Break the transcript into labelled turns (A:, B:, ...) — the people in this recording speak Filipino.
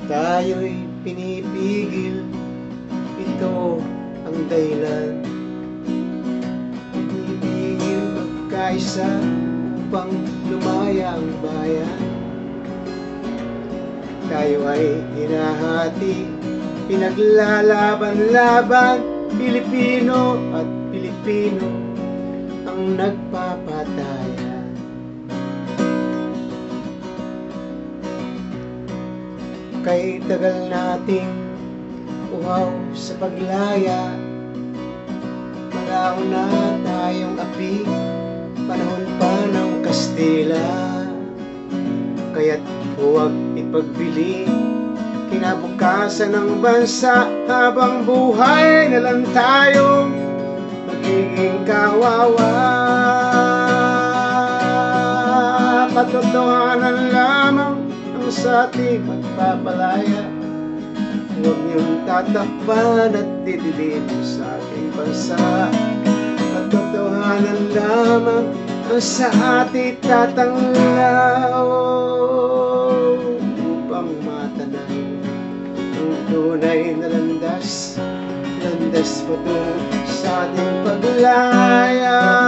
A: Tayo'y pinipigil, ito ang dahilan. Pinipigil magkaisa upang lumaya ang bayan. Tayo ay hinahati, pinaglalaban-laban. Pilipino at Pilipino ang nagpapatayan. Kay tagal nating uhaw sa paglaya, malaw na tayong api, panahon pa ng Kastila. Kaya't huwag ipagbili kinabukasan ng bansa, habang buhay na lang tayong magiging kawawa. Katotohanan lamang ang sa ating magpapalaya. Huwag niyong tatakpan at didilim sa ating bansa. Katotohanan lamang ang sa ating tatanglaw, upang matanaw ang tunay na landas patungo sa ating paglaya.